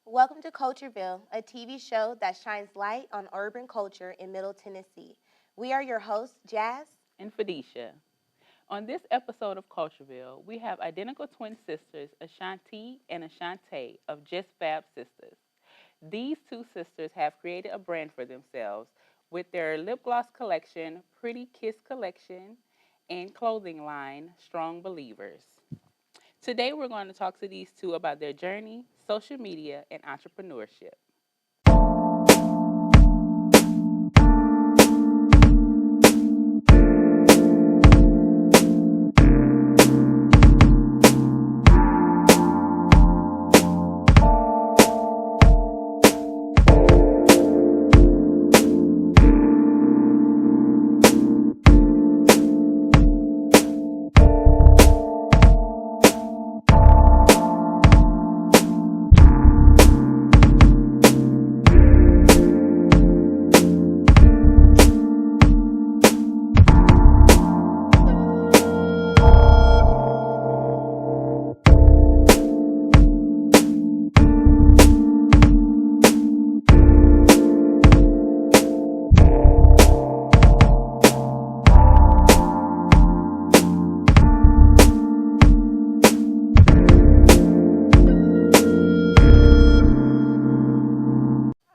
Welcome to CultureVille, a TV show that shines light on urban culture in Middle Tennessee. We are your hosts, Jazz. And Felicia. On this episode of CultureVille, we have identical twin sisters, Ashanti and Ashante of JustFab Sistas. These two sisters have created a brand for themselves with their lip gloss collection, Pretty Kiss collection, and clothing line, Strong Believers. Today, we're going to talk to these two about their journey, social media, and entrepreneurship.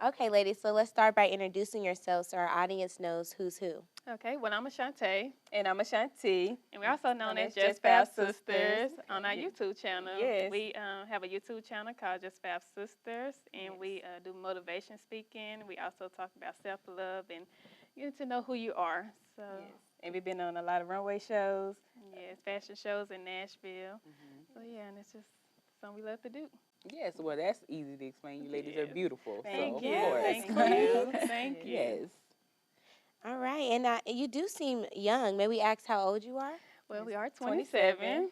Okay, ladies, so let's start by introducing yourselves so our audience knows who's who. Okay, well, I'm Ashante, And I'm Ashanti. and we're also known as Just JustFab Fab Sisters Sisters. on our YouTube channel. Yes. We have a YouTube channel called JustFab Sisters, and we do motivation speaking. We also talk about self-love and getting to know who you are. So, And we've been on a lot of runway shows. yes, fashion shows in Nashville. So, yeah, and it's just something we love to do. Yes, well, that's easy to explain. You ladies are Yes. beautiful. Thank so, you. Of course. Thank you. Thank you. Yes. All right, and you do seem young. May we ask how old you are? Well, we are 27. 27.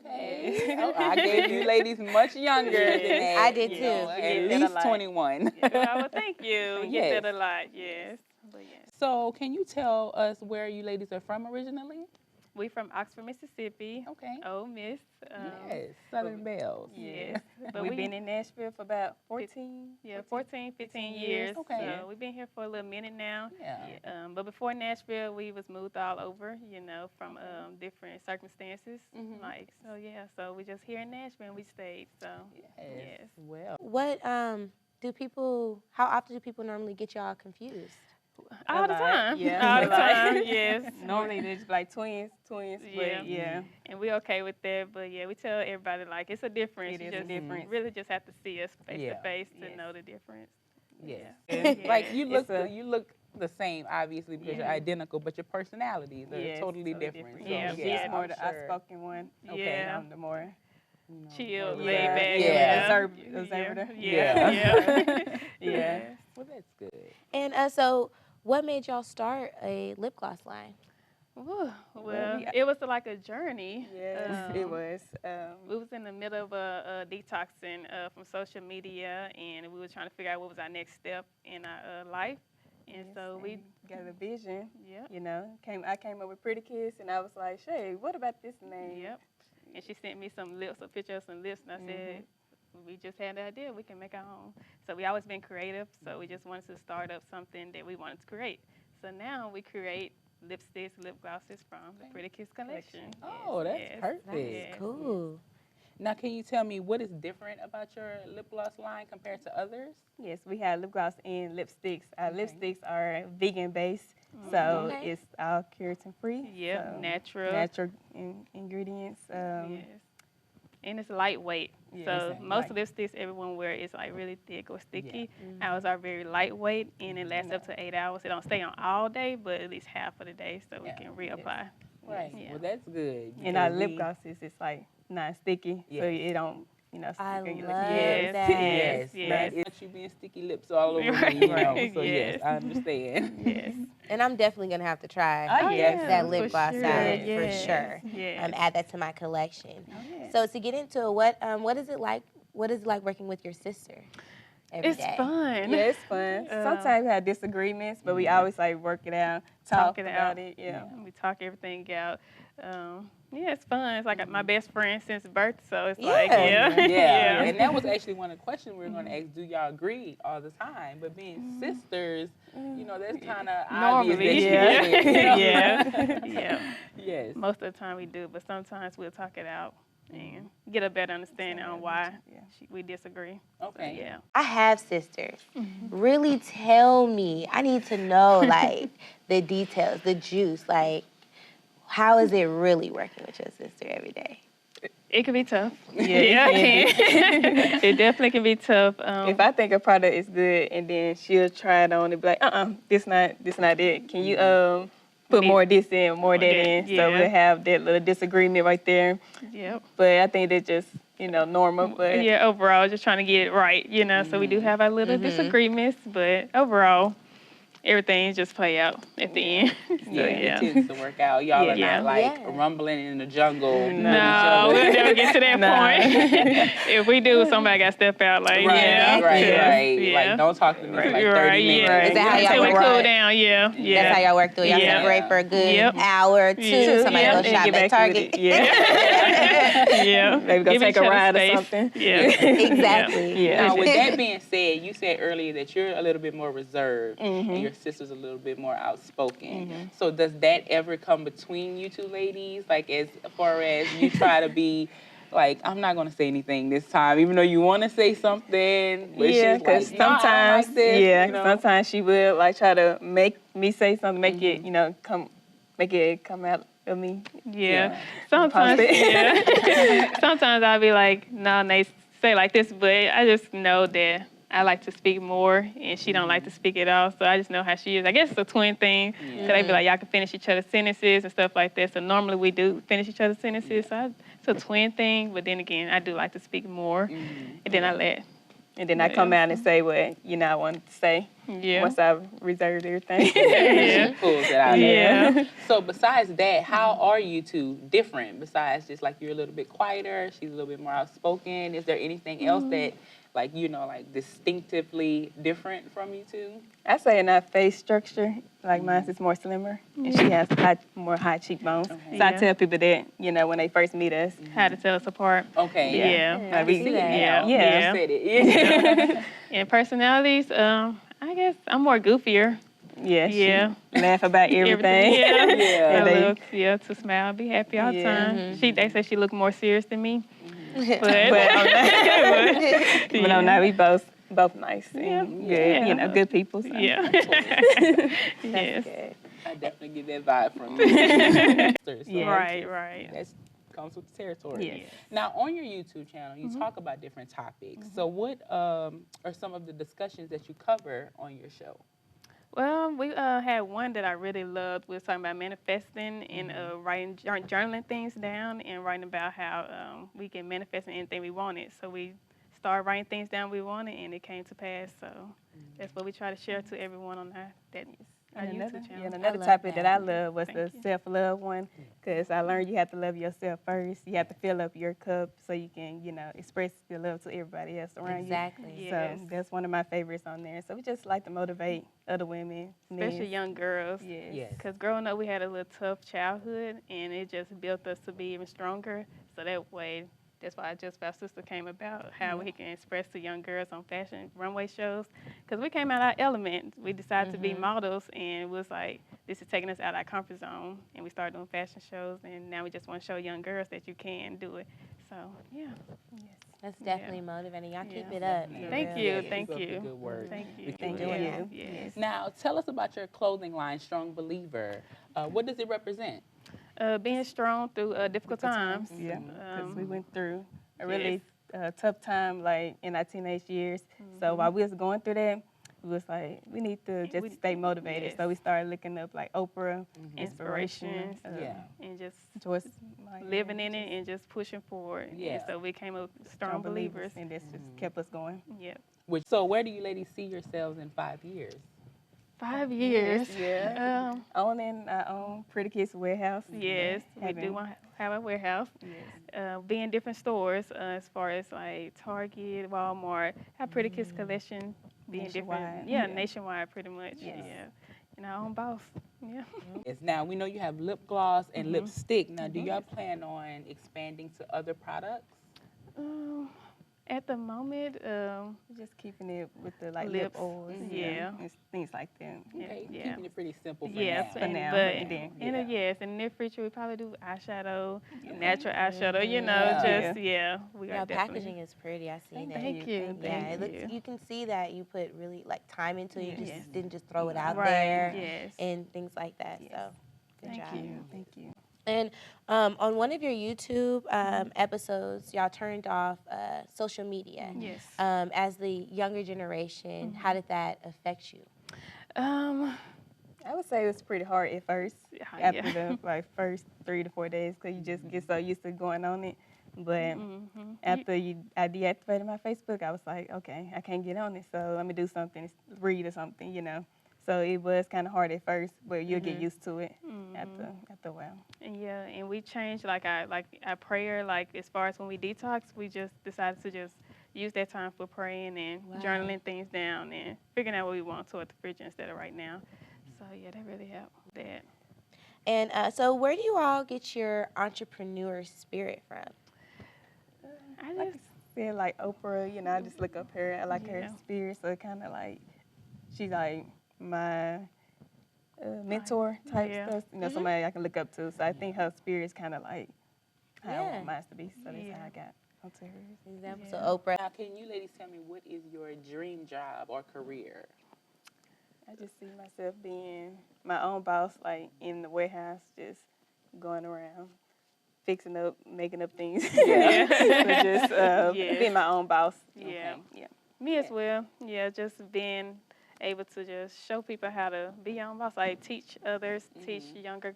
Okay. Yes. Oh, I gave you ladies much younger than that. I did you too. know, You at get that a least lot. 21. Well, thank you. You Yes. did a lot, yes. But yes. So, can you tell us where you ladies are from originally? We from Oxford, Mississippi. Okay. Ole Miss. Yes, Southern Bells. Yes. But We've been in Nashville for about 14. 14, 15 years. Okay. So we've been here for a little minute now. Yeah. But before Nashville, we was moved all over, from different circumstances. Mhm. So we just here in Nashville and we stayed. So yes. Well, What how often do people normally get y'all confused? All A the lot, time. yeah. All the A lot. time. Yes. Normally they're just like twins, Yeah. but yeah. And we okay with that, but yeah, we tell everybody like it's a difference. It You is a just difference. really just have to see us face Yeah. to face to Yes. know the difference. yes. Yeah. Like you look, It's a- you look the same, obviously, because you're Yeah. identical, but your personalities are Yes, totally different. So, Yeah, She's yeah, more I'm the sure, outspoken one. Okay. And Yeah. I'm the more Chill, more laid reserved. back. Yeah. Observer. Yeah. Yeah. Yeah. Well, that's good. And so, what made y'all start a lip gloss line? Ooh, well, we- it was like a journey. Yes, it Um, was. We was in the middle of a detoxing from social media, and we were trying to figure out what was our next step in our life. And so we, got a vision. yep, I came up with Pretty Kiss, and I was like, Shay, what about this name? yep. And she sent me a picture of some lips, and I said, we just had the idea, we can make our own. So we always been creative, so we just wanted to start up something that we wanted to create. So now we create lipsticks, lip glosses from the Pretty Kiss collection. Oh, that's Yes. perfect. That's Yes. cool. Now, can you tell me what is different about your lip gloss line compared to others? Yes, we have lip gloss and lipsticks. Our Okay. lipsticks are vegan based, so Okay. it's all keratin free. Yep, so natural. Natural ingredients. Yes. And it's lightweight. Yes, So it's most light. lipsticks everyone wear is like really thick or sticky. Mm-hmm. Ours are very lightweight and it lasts up to 8 hours. It don't stay on all day, but at least half of the day so we Yeah. can reapply. Right. Yeah. Well, that's good. And our because lip we- glosses, it's like non-sticky, so Yes. it don't, stick I on your love lips. Yes, that. Yes, yes. Like, it's you being sticky lips all over Right, me, you know. right, So yes, yes. I understand. Yes. And I'm definitely gonna have to try Oh, yes. yeah. that lip for gloss sure. out Yes. for sure. Yes. Add that to my collection. Oh, yes. So to get into it, what is it like? What is it like working with your sister? every day? It's fun. Yeah, it's fun. Sometimes we have disagreements, but we always like work it out, talk it about out. it. Yeah. We talk everything out. Yeah, it's fun. It's like my best friend since birth, so it's like, Yeah. Yeah. And that was actually one of the questions we were going to ask. Do y'all agree all the time? But being sisters, you know, that's kind of obvious. Normally, That you do, you know? yeah. Yes. Most of the time we do, but sometimes we'll talk it out and get a better understanding on why we disagree. Okay. So, yeah. I have sisters. Really tell me. I need to know, like, the details, the juice. Like, how is it really working with your sister every day? It can be tough. Yeah, it can. It definitely can be tough. If I think a product is good and then she'll try it on and be like, this not it. Can you put more of this in, more of that in? So we'll have that little disagreement right there. Yep. But I think that's just, normal. But Yeah, overall, just trying to get it right, So we do have our little disagreements, but overall, everything just play out at the end. So, It tends to work out. Y'all are not like rumbling in the jungle. No, we'll never get to that point. If we do, somebody got to step out. Like, Right. Yeah. Like, don't talk to me for like 30 minutes. Right. Is that how y'all Until we work? cool down, yeah. That's how y'all work through it. Y'all separate for a good hour or two. Somebody go shop at Target. Yeah. Maybe go Give take each a other ride or space. something. Yeah. Exactly. Yeah. Now, with that being said, you said earlier that you're a little bit more reserved and your sister's a little bit more outspoken. So does that ever come between you two ladies? Like, as far as you try to be like, I'm not going to say anything this time, even though you want to say something. But Yeah, because because sometimes, sometimes she will like try to make me say something, make it, come out of me. Yeah. Sometimes, sometimes I'll be like, no, and they say like this, but I just know that I like to speak more, and she don't like to speak at all. So I just know how she is. I guess it's a twin thing. So they be like, y'all can finish each other's sentences and stuff like that. So normally we do finish each other's sentences. So it's a twin thing. But then again, I do like to speak more, and then I let. And then I come out and say what, I wanted to say. Yeah. Once I've reserved everything. She pulls it out. Yeah. So besides that, how are you two different? Besides just like you're a little bit quieter, she's a little bit more outspoken. Is there anything else that like distinctively different from you two? I say in our face structure, like mine is more slimmer, and she has more high cheekbones. Okay. So I tell people that, when they first meet us. How to tell us apart. Okay. Yeah. I see that. Yeah. You said it. And personalities, I guess I'm more goofier. Yeah. Yeah. Laugh about everything. Yeah. Yeah. I look, to smile, be happy all the time. They say she look more serious than me. But on that, we both nice and good, good people. So. Yeah. Yes. Good. I definitely get that vibe from you. So Right. That comes with the territory. Yes. Now, on your YouTube channel, you talk about different topics. So what are some of the discussions that you cover on your show? Well, we had one that I really loved. We was talking about manifesting and writing, journaling things down and writing about how we can manifest anything we wanted. So we started writing things down we wanted, and it came to pass. So that's what we try to share to everyone on our YouTube channel. And another topic that I love was the self-love one, because I learned you have to love yourself first. You have to fill up your cup so you can, express your love to everybody else around you. Exactly. Yes. So that's one of my favorites on there. So we just like to motivate other women. Especially young girls. Yes. Because growing up, we had a little tough childhood, and it just built us to be even stronger. So that way, that's why JustFab Sister came about, how we can express to young girls on fashion runway shows. Because we came out our element. We decided to be models, and it was like, this is taking us out of our comfort zone. And we started doing fashion shows, and now we just want to show young girls that you can do it. So, yeah. Yes. That's definitely motivating. Y'all keep it up. Thank you. Thank you. Good work. Thank you. Thank you. Yes. Now, tell us about your clothing line, Strong Believer. What does it represent? Being strong through difficult times. Yeah, because we went through a really tough time, like in our teenage years. So while we was going through that, we was like, we need to just stay motivated. Yes. So we started looking up like Oprah, inspiration, and just Joyce, living in it and just pushing forward. Yeah. And so we came up strong believers. and this just kept us going. Yep. So where do you ladies see yourselves in 5 years? 5 years. Yeah. Owning our own Pretty Kids warehouse. Yes, we do want to have a warehouse. Yes. Be in different stores as far as like Target, Walmart, have Pretty Kids collection. Be in different, Nationwide. nationwide pretty much. Yes. Yeah, and our own boss. Yeah. Yes. Now we know you have lip gloss and lipstick. Now, do y'all plan on expanding to other products? At the moment, Just keeping it with the like lips, lip oils, and things like that. Okay, yeah. keeping it pretty simple for yes, now. For now, but but then, yes, in the near future we probably do eyeshadow, natural eyeshadow. You know, Yeah. just we Your are definitely. packaging is pretty. I see that. Thank you. Yeah, Thank it looks. you. You can see that you put really like time into it. You Yes. just didn't just throw it out Right, there yes. and things like that. Yes. So, good Thank job. you. Thank you. And on one of your YouTube episodes, y'all turned off social media. Yes. As the younger generation, how did that affect you? I would say it was pretty hard at first, after yeah. the first 3 to 4 days, because you just get so used to going on it. But after I deactivated my Facebook, I was like, okay, I can't get on it, so let me do something, read or something, you know. So it was kind of hard at first, but you'll get used to it after a while. And and we changed like our prayer, like as far as when we detox, we just decided to just use that time for praying and journaling things down and figuring out what we want toward the future instead of right now. So yeah, that really helped. That. And so where do you all get your entrepreneur spirit from? I Like just I said, like Oprah, you know, I just look up her. I like her spirit, so it kind of like, she's like my mentor type stuff, you know, somebody I can look up to. So I think her spirit is kind of like how I want mine to be. So that's how I got onto hers. Example. So Oprah. Now, can you ladies tell me what is your dream job or career? I just see myself being my own boss, like in the warehouse, just going around, fixing up, making up things. Yeah. But just being my own boss. Yeah. Okay. Yeah. Me as well. Yeah, just being able to just show people how to be your own boss, like teach others, teach younger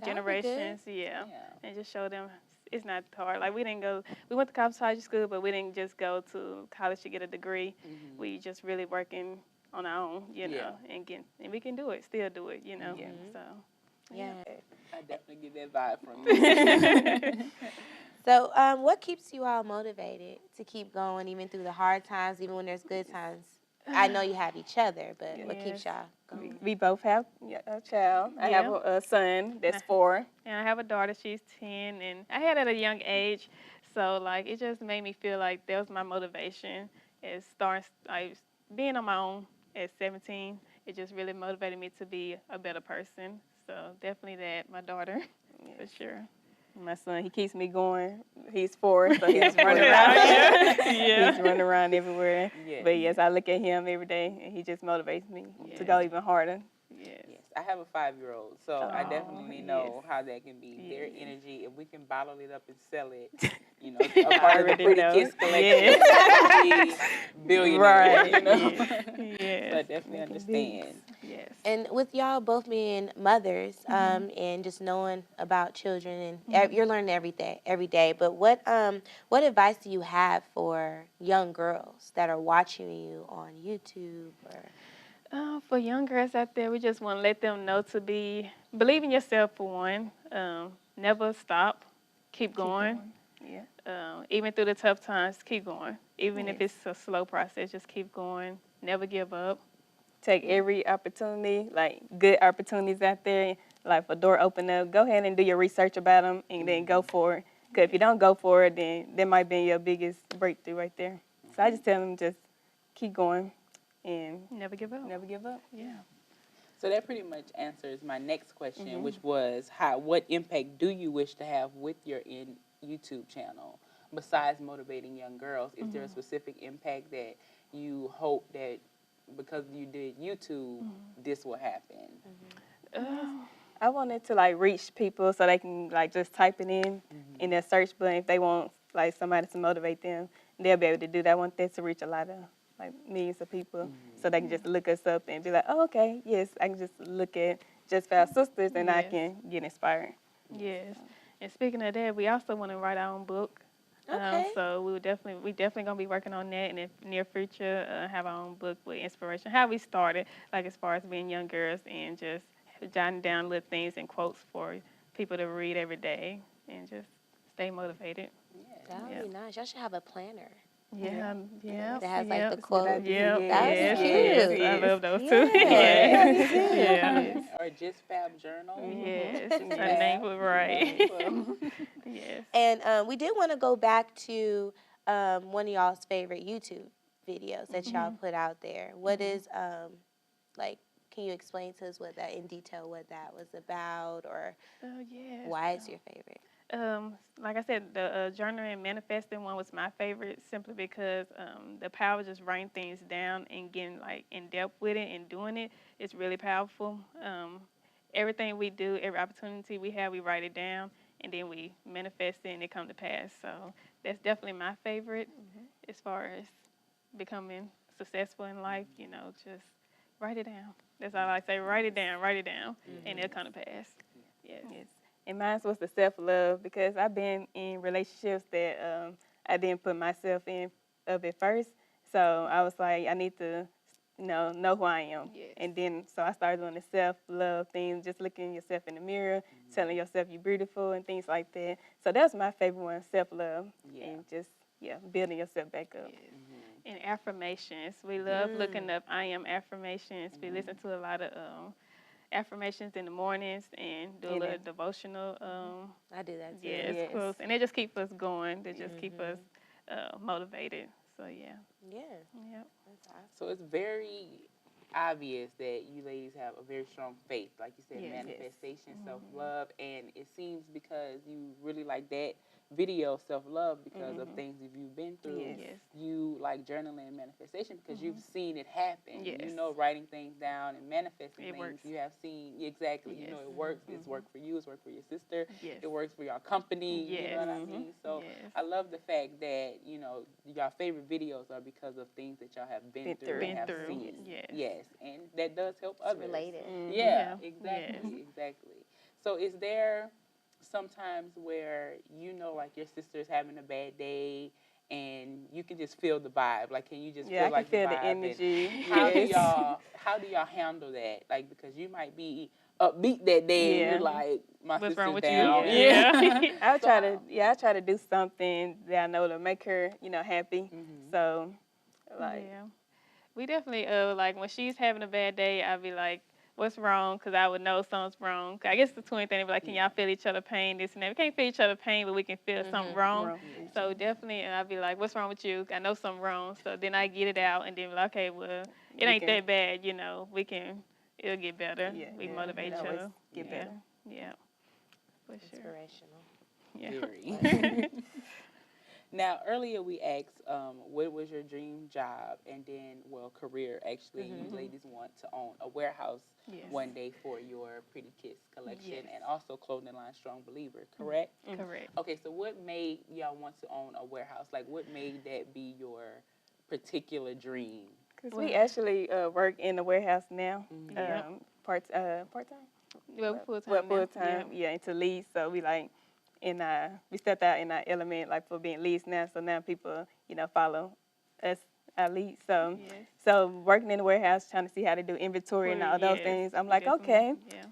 generations. Yeah, and just show them it's not hard. Like we went to cosmetology school, but we didn't just go to college to get a degree. We just really working on our own, you know, and we can do it, still do it, you know. So. Yeah. I definitely get that vibe from you. So what keeps you all motivated to keep going even through the hard times, even when there's good times? I know you have each other, but what keeps y'all going? We both have a child. I have a son that's 4. And I have a daughter, she's 10, and I had at a young age, so like it just made me feel like that was my motivation. Is being on my own at 17. It just really motivated me to be a better person. So definitely that, my daughter, for sure. My son, he keeps me going. He's 4, so he's running around. He's running around everywhere. Yes. But yes, I look at him every day, and he just motivates me to go even harder. Yes. I have a 5-year-old, so I definitely know how that can be. Their energy, if we can bottle it up and sell it, you know, a part of the Pretty Kids collection, be billionaires, you know. Yes. So I definitely understand. Yes. And with y'all both being mothers and just knowing about children, and you're learning every day. But what advice do you have for young girls that are watching you on YouTube? Or For young girls out there, we just want to let them know to believe in yourself for one. Never stop. Keep going. Yeah. Even through the tough times, keep going. Even if it's a slow process, just keep going. Never give up. Take every opportunity, like good opportunities out there. Like if a door open up, go ahead and do your research about them and then go for it. Because if you don't go for it, then that might be your biggest breakthrough right there. So I just tell them just keep going and Never give up. never give up. Yeah. So that pretty much answers my next question, which was what impact do you wish to have with your YouTube channel? Besides motivating young girls, is there a specific impact that you hope that because you did YouTube, this will happen? I wanted to like reach people so they can like just type it in their search button. If they want like somebody to motivate them, they'll be able to do that. I want that to reach a lot of like millions of people so they can just look us up and be like, oh, okay, yes, I can just look at JustFab Sistas and I can get inspired. Yes. And speaking of that, we also want to write our own book. Okay. So we definitely gonna be working on that in the near future. Have our own book with inspiration. How we started, like as far as being young girls and just jotting down little things and quotes for people to read every day and just stay motivated. That would be nice. Y'all should have a planner. Yeah, yeah, That has like the Good quote. idea. Yep, That would yes, be yes, cute. I Yes. love those Yeah, too. that'd be Yes, cute. yeah, Or JustFab journal. yes, Yeah. her name was right. So, Yes. And we did want to go back to one of y'all's favorite YouTube videos that y'all put out there. What is like? Can you explain to us what that in detail what that was about, or Oh yes. why it's your favorite? Like I said, the journaling and manifesting one was my favorite simply because the power of just writing things down and getting like in depth with it and doing it is really powerful. Everything we do, every opportunity we have, we write it down and then we manifest it and it come to pass. So that's definitely my favorite as far as becoming successful in life. Just write it down. That's all I say. Write it down, and it'll come to pass. Yes. Yes. And mine was the self-love because I've been in relationships that I didn't put myself in of it first. So I was like, I need to, know who I am. Yes. And then, so I started doing the self-love thing, just looking yourself in the mirror, telling yourself you're beautiful and things like that. So that was my favorite one, self-love. Yeah. And just, building yourself back up. Yes. And affirmations. We love looking up I am affirmations. We listen to a lot of affirmations in the mornings and do a And little then- devotional. I do that too. Yes, Yes. close. And they just keep us going. They just keep us motivated. So, yeah. Yeah. Yep. That's awesome. so it's very obvious that you ladies have a very strong faith, like you said, Yes. manifestation, self-love, and it seems because you really like that video, self-love, because of things that you've been through. Yes. You like journaling and manifestation because you've seen it happen. Yes. Writing things down and manifesting It things. Works. You have seen exactly. Yes. It works. It's worked for you. It's worked for your sister. Yes. It works for your company. Yes. You know what I mean? So Yes. I love the fact that your favorite videos are because of things that y'all have been through and have seen. Yes. And that does help others. Related. Yeah, Yeah. exactly, Yes. exactly. So is there sometimes where like your sister's having a bad day and you can just feel the vibe? Like, can you just Yeah, feel I like can feel the the vibe? energy. And how Yes. do y'all handle that? Like, because you might be upbeat that day and you're Yeah. like, my What's sister's wrong with down. you? Yeah. Yeah. I try to do something that I know to make her, happy. So, like, Yeah. We definitely, like when she's having a bad day, I'll be like, what's wrong? Because I would know something's wrong. I guess the twin thing, they be like, can y'all feel each other pain, this and that. We can't feel each other pain, but we can feel something wrong. So definitely, I'll be like, what's wrong with you? I know something wrong. So then I get it out and then be like, okay, well, it ain't that bad, it'll get better. Yeah, We yeah, motivate it each always other. get better. Yeah, for sure. Inspirational. Yeah. Very. Now, earlier we asked, what was your dream job? And then, career. Actually, you ladies want to own a warehouse Yes. one day for your Pretty Kiss collection Yes. and also clothing line Strong Believer, correct? Correct. Okay, so what made y'all want to own a warehouse? Like, what made that be your particular dream? because we actually work in the warehouse now, Yep. part-time. Well, full time. Well, full-time, into leads. So we we stepped out in our element, like for being leads now. So now people, follow us, our leads. So, Yes. so working in the warehouse, trying to see how to do inventory and all those things. I'm like, okay, Yeah.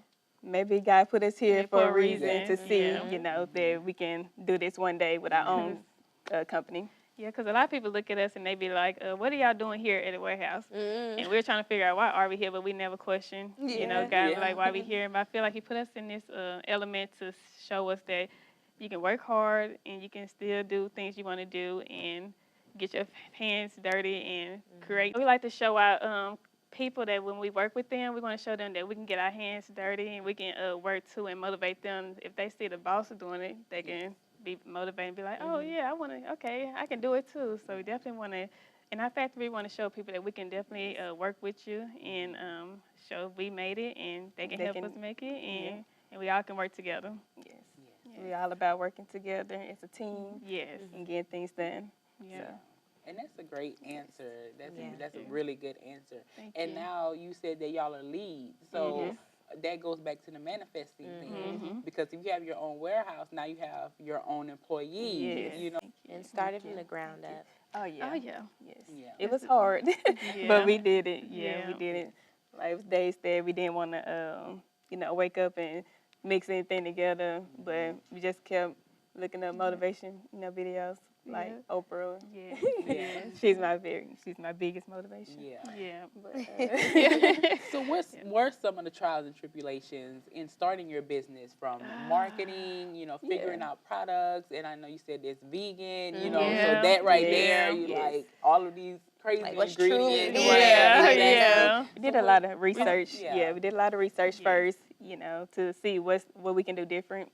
maybe God put us here Yeah, for a reason to see, yeah. that we can do this one day with our own company. Yeah, because a lot of people look at us and they be like, what are y'all doing here at the warehouse? And we're trying to figure out why are we here, but we never question. God be like, why we here? But I feel like he put us in this element to show us that you can work hard and you can still do things you want to do and get your hands dirty and create. We like to show our people that when we work with them, we want to show them that we can get our hands dirty and we can work too and motivate them. If they see the boss doing it, they can be motivated and be like, oh, yeah, I can do it too. So we definitely want to, in our factory, we want to show people that we can definitely work with you and show we made it and they can help us make it and we all can work together. Yes. We're all about working together as a team Yes. and getting things done. Yeah. So. And that's a great answer. That's Yeah. a really good answer. Thank and you. now you said that y'all are leads. So that goes back to the manifesting thing. Mm-hmm. Because if you have your own warehouse, now you have your own employees, Yes. you know. And started from the ground up. Oh yeah. Oh yeah. Yes. Yeah. It was hard, Yeah. but we did it. Yeah. We did it. Like it was days that we didn't want to, wake up and mix anything together, but we just kept looking up motivation, videos like Oprah. Yeah. Yeah. She's my biggest motivation. Yeah. Yeah. But, So what were some of the trials and tribulations in starting your business, from marketing, figuring out products, and I know you said it's vegan, Yeah. so that right Yeah. there, you Yes. like all of these crazy Like what's ingredients. truly Yeah. vegan. Yeah. we did a lot of research. Yeah. We did a lot of research Yeah. first, to see what we can do different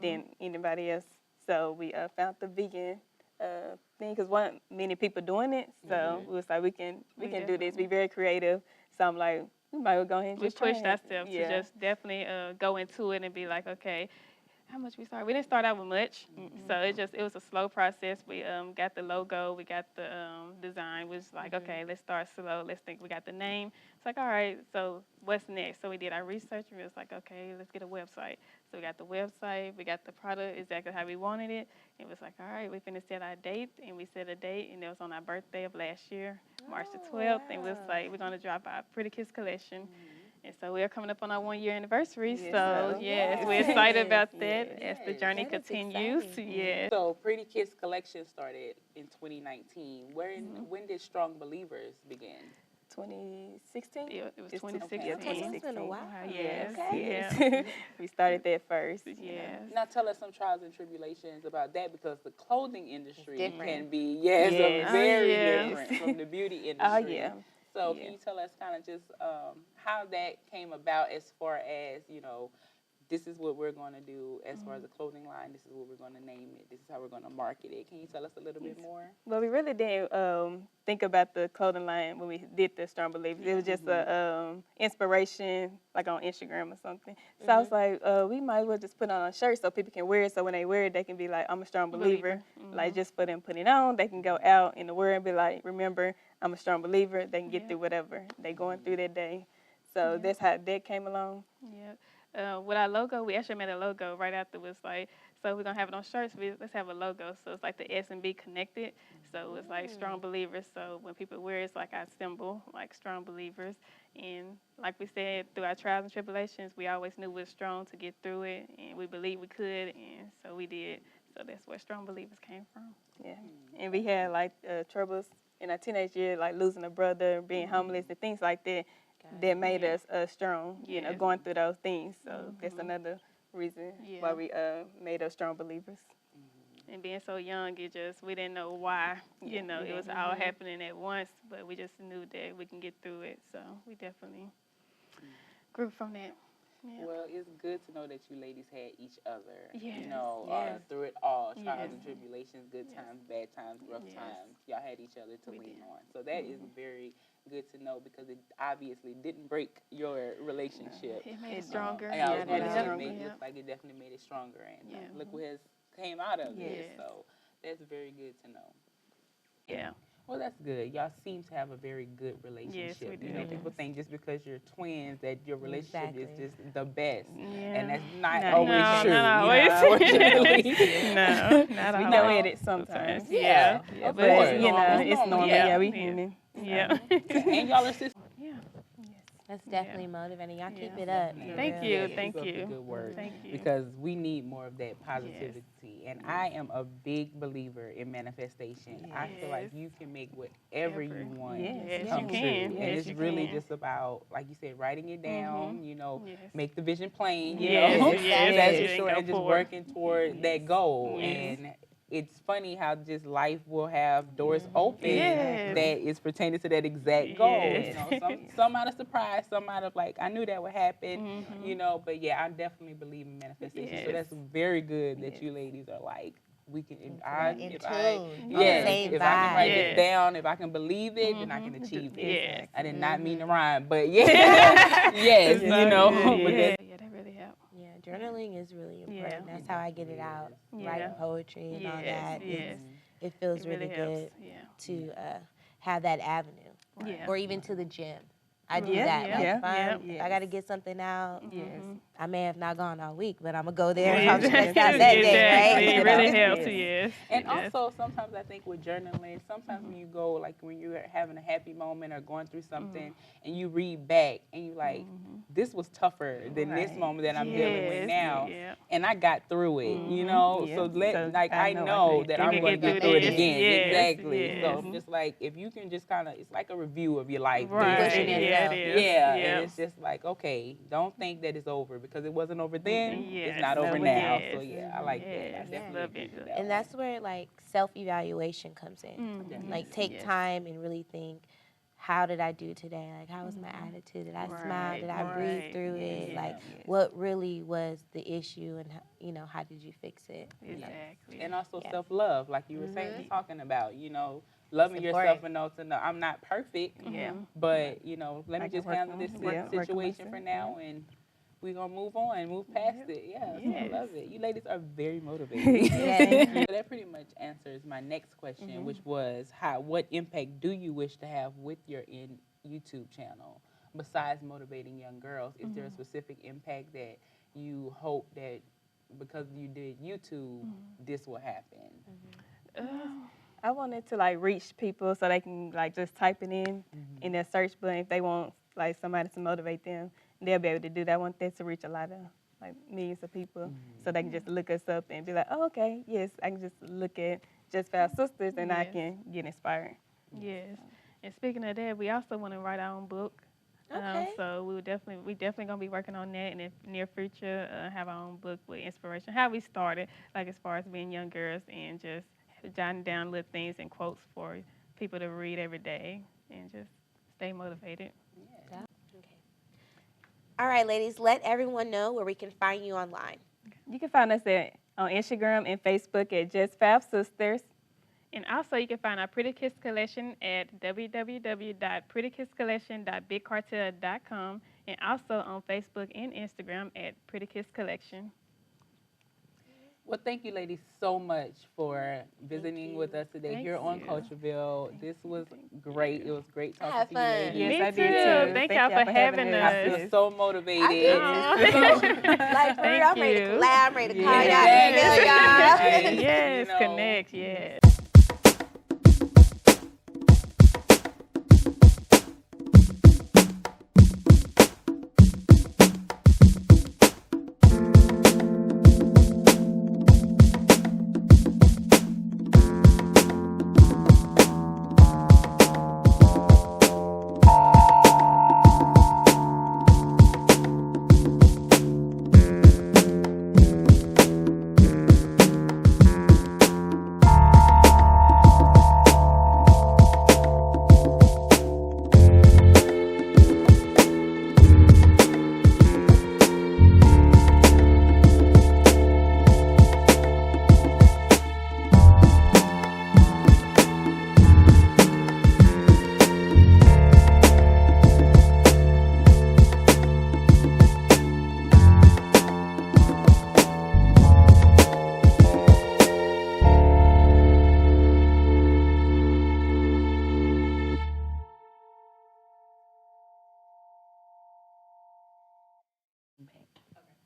than anybody else. So we found the vegan thing because wasn't many people doing it. So it was like we can do this. Be very creative. So I'm like, we might well go ahead and We just try pushed it. ourselves to just definitely go into it and be like, okay, how much we started? We didn't start out with much, so it was a slow process. We got the logo, we got the design. We was like, okay, let's start slow. Let's think. We got the name. It's like, all right, so what's next? So we did our research, and we was like, okay, let's get a website. So we got the website, we got the product exactly how we wanted it. It was like, all right, we finna set our date, and we set a date, and it was on our birthday of last year, March the 12th, and we was like, we're gonna drop our Pretty Kiss collection. And so we're coming up on our 1 year anniversary. Yes, So so. yes, we're excited about Yes. that as the journey That is continues. exciting. Yes. So Pretty Kiss collection started in 2019. When did Strong Believers begin? 2016. It was It's 2016. yeah, Okay, so it's been a while. Yes. Okay. Yes. We started that first. Yes. Now tell us some trials and tribulations about that, because the clothing industry different. can be Yes. very yes. different from the beauty Oh industry. yeah. So Yeah. can you tell us kind of just how that came about, as far as, this is what we're going to do as far as the clothing line, this is what we're going to name it, this is how we're going to market it. Can you tell us a little bit more? Well, we really didn't think about the clothing line when we did the Strong Believers. It was just a inspiration, like on Instagram or something. So I was like, we might as well just put on a shirt so people can wear it. So when they wear it, they can be like, I'm a strong believer. Like just for them put it on, they can go out in the world and be like, remember, I'm a strong believer. They can get through whatever they're going through that day. So that's how that came along. Yeah. With our logo, we actually made a logo right after. It was like, so we're gonna have it on shirts. Let's have a logo. So it's like the S and B connected. So it's like Strong Believers. So when people wear it, it's like our symbol, like Strong Believers. And like we said, through our trials and tribulations, we always knew we were strong to get through it, and we believed we could, and so we did. So that's where Strong Believers came from. Yeah. And we had like troubles in our teenage years, like losing a brother, being homeless, and things like that. That made us strong, Yes. going through those things. So that's another reason why we made us strong believers. And being so young, we didn't know why, it was all happening at once, but we just knew that we can get through it. So we definitely grew from that. Yeah. Well, it's good to know that you ladies had each other, Yes. Yes. through it all, trials Yes. and tribulations, good Yes. times, bad times, rough Yes. times. Y'all had each other to We lean did. on. So that is very good to know, because it obviously didn't break your relationship. It made it stronger. And I was Yeah, going to say, definitely. it looks like it definitely made it stronger, and Yeah. look what has came out of it. Yes. So that's very good to know. Yeah. Well, that's good. Y'all seem to have a very good relationship. we You know, do. people think just because you're twins that your relationship is Exactly. just the best, Yeah. and that's not No, always no, true. not you know, always. unfortunately. No, not We all. go at it sometimes. Yeah. of But course. it's normal. Yeah. Yeah, we Yeah. human. Yeah. And y'all are sisters. Yeah. That's definitely motivating. Y'all keep Yeah. it up. Yeah. for Thank real. you. Yeah, keep Thank up the you. good work. Thank you. Because we need more of that positivity. And I am a big believer in manifestation. I feel like Yes. you can make whatever you want Yes, come you true. can. And Yes, it's you really can. just about, like you said, writing it down, Yes. make the vision plain, Yes, know, yes, that's yes. for sure, Go and just forward. working toward that goal. Yes. And it's funny how just life will have doors open Yes. that is pertaining to that exact goal. Yes. You know, some out of surprise, some out of like, I knew that would happen, but yeah, I definitely believe in manifestation. So Yes. that's very good that you ladies are like, we can, In if tune. I, On the yes, same if I can write vibe. this down, if I can believe it, then I can achieve it. Yes. I did not mean to rhyme, but yeah, yes, So you know. good. But Yeah. that's, Yeah, that really helped. Yeah, journaling is really important. Yeah. That's how I get it out. Yeah. Writing poetry and all Yes, that. yes. It feels It really really helps. good Yeah. to have that avenue. Yeah. Or even to the gym. I do Yeah, that. Like yeah, if yeah. I got to get something out, Yes. I may have not gone all week, but I'm gonna go there. Yeah, I'm stressed out that Exactly. day, right? It really helps, yes. And It does. also, sometimes I think with journaling, sometimes when you go, like when you're having a happy moment or going through something, and you read back and you like, this was tougher than this Right. moment that I'm dealing with Yes, now, yeah. and I got through it, you know. Yeah. So So I know that I'm going to get through it this. again. Yes, Exactly. yes. So just like if you can just kind of, it's like a review of your life. Right. pushing basically. yourself. Yeah, it is. Yeah, Yep. and it's just like, okay, don't think that it's over because it wasn't over then. Yes. It's not over No, now. yes. So yeah, I like that. I Yes. definitely Love agree it. with that. And that's where like self-evaluation comes in. Like take Yes. time and really think, how did I do today? Like how was my attitude? Did I smile? Did I breathe right. through it? Yeah. Like what really was the issue, and how did you fix it? Exactly. And also Yeah. self-love, like you were saying, talking about, loving It's yourself important. enough to know I'm not perfect, Yeah. but let I me can just work handle on this it. Yeah, work on situation for myself, now, and we're gonna move on, move past it. Yeah, so I Yes. love it. You ladies are very motivating. Yes. So that pretty much answers my next question, which was what impact do you wish to have with your YouTube channel? Besides motivating young girls, is there a specific impact that you hope that because you did YouTube, this will happen? I wanted to like reach people so they can like just type it in their search button if they want like somebody to motivate them. They'll be able to do that. I want that to reach a lot of like millions of people so they can just look us up and be like, oh, okay, yes, I can just look at JustFab Sisters and I Yes. can get inspired. Yes. And speaking of that, we also want to write our own book. Okay. So we definitely gonna be working on that in the near future. Have our own book with inspiration. How we started, like as far as being young girls and just jotting down little things and quotes for people to read every day and just stay motivated. Okay. All right, ladies, let everyone know where we can find you online. You can find us on Instagram and Facebook at JustFab Sisters. And also, you can find our Pretty Kids collection at www.prettykidscollection.bigcartel.com and also on Facebook and Instagram at Pretty Kids Collection. Well, thank you, ladies, so much for visiting with us today Thank here on you. CultureVille. This was great. It was great I talking had to fun. you, ladies. Yes, Me I did too. too. Thank y'all for having I us. feel so motivated. I did too. Like for real, I'm ready to you. collab, I'm ready to call Yeah. y'all, email y'all. Hey, Yes, you know. connect, yes.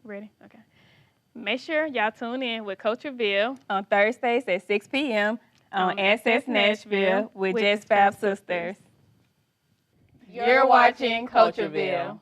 Ready? Okay. Make sure y'all tune in with CultureVille On Thursdays at 6 p.m. on Access Nashville with JustFab Sisters. You're watching CultureVille.